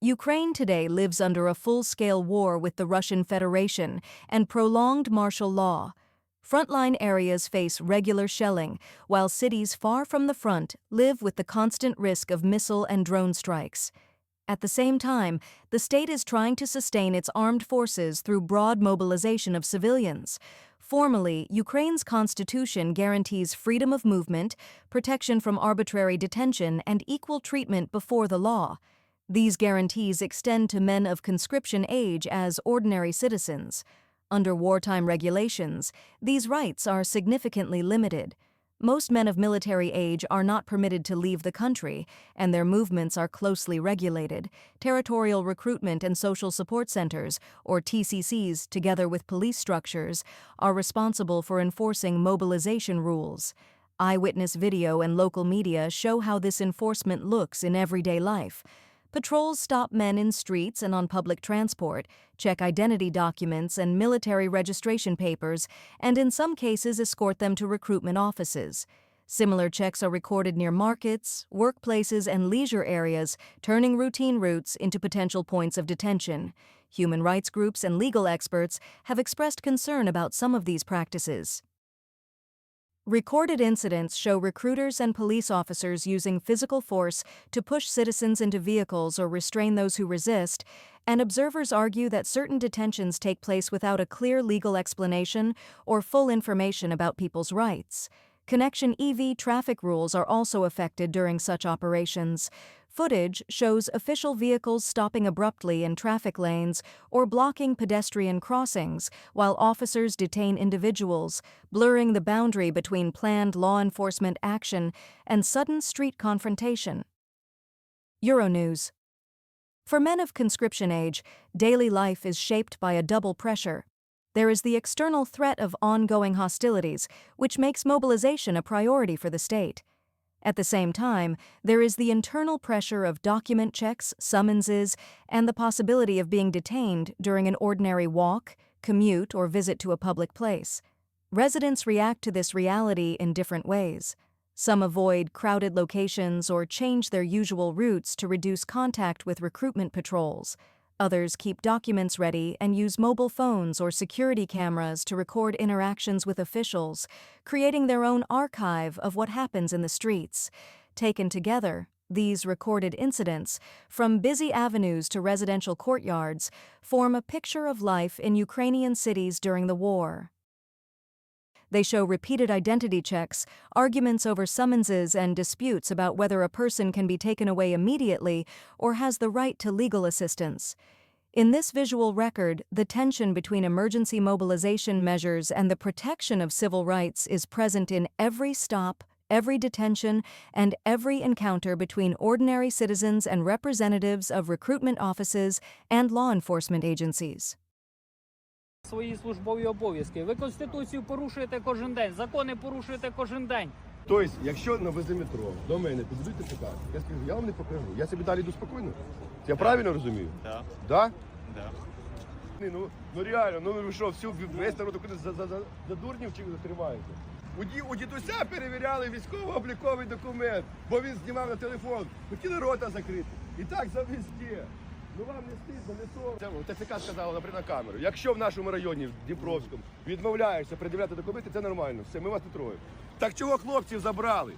Ukraine today lives under a full-scale war with the Russian Federation and prolonged martial law. Frontline areas face regular shelling, while cities far from the front live with the constant risk of missile and drone strikes. At the same time, the state is trying to sustain its armed forces through broad mobilization of civilians. Formally, Ukraine's constitution guarantees freedom of movement, protection from arbitrary detention, and equal treatment before the law. These guarantees extend to men of conscription age as ordinary citizens. Under wartime regulations, these rights are significantly limited. Most men of military age are not permitted to leave the country, and their movements are closely regulated. Territorial Recruitment and Social Support Centers, or TCCs, together with police structures, are responsible for enforcing mobilization rules. Eyewitness video and local media show how this enforcement looks in everyday life. Patrols stop men in streets and on public transport, check identity documents and military registration papers, and in some cases escort them to recruitment offices. Similar checks are recorded near markets, workplaces, and leisure areas, turning routine routes into potential points of detention. Human rights groups and legal experts have expressed concern about some of these practices. Recorded incidents show recruiters and police officers using physical force to push citizens into vehicles or restrain those who resist, and observers argue that certain detentions take place without a clear legal explanation or full information about people's rights. Connection EV traffic rules are also affected during such operations. Footage shows official vehicles stopping abruptly in traffic lanes or blocking pedestrian crossings, while officers detain individuals, blurring the boundary between planned law enforcement action and sudden street confrontation. Euronews. For men of conscription age, daily life is shaped by a double pressure. There is the external threat of ongoing hostilities, which makes mobilization a priority for the state. At the same time, there is the internal pressure of document checks, summonses, and the possibility of being detained during an ordinary walk, commute, or visit to a public place. Residents react to this reality in different ways. Some avoid crowded locations or change their usual routes to reduce contact with recruitment patrols. Others keep documents ready and use mobile phones or security cameras to record interactions with officials, creating their own archive of what happens in the streets. Taken together, these recorded incidents, from busy avenues to residential courtyards, form a picture of life in Ukrainian cities during the war. They show repeated identity checks, arguments over summonses, and disputes about whether a person can be taken away immediately or has the right to legal assistance. In this visual record, the tension between emergency mobilization measures and the protection of civil rights is present in every stop, every detention, and every encounter between ordinary citizens and representatives of recruitment offices and law enforcement agencies. Свої службові обов'язки. Ви Конституцію порушуєте кожен день, закони порушуєте кожен день. Тобто, якщо на вези метро до мене підійдуть депутати, я скажу, я вам не покажу. Я собі далі йду спокійно. Я правильно розумію? Да. Да? Да. Ну реально, ну ви що, весь народ за дурнів чи тримаєте? У дідуся перевіряли військово-обліковий документ, бо він знімав на телефон. Хотіли рота закрити. І так завезде. Ну вам не стидно, не соромно. ТЦК сказала, наприклад, на камеру. Якщо в нашому районі, в Дніпровському, відмовляєшся пред'являти документи, це нормально. Все, ми вас не троємо. Так чого хлопців забрали?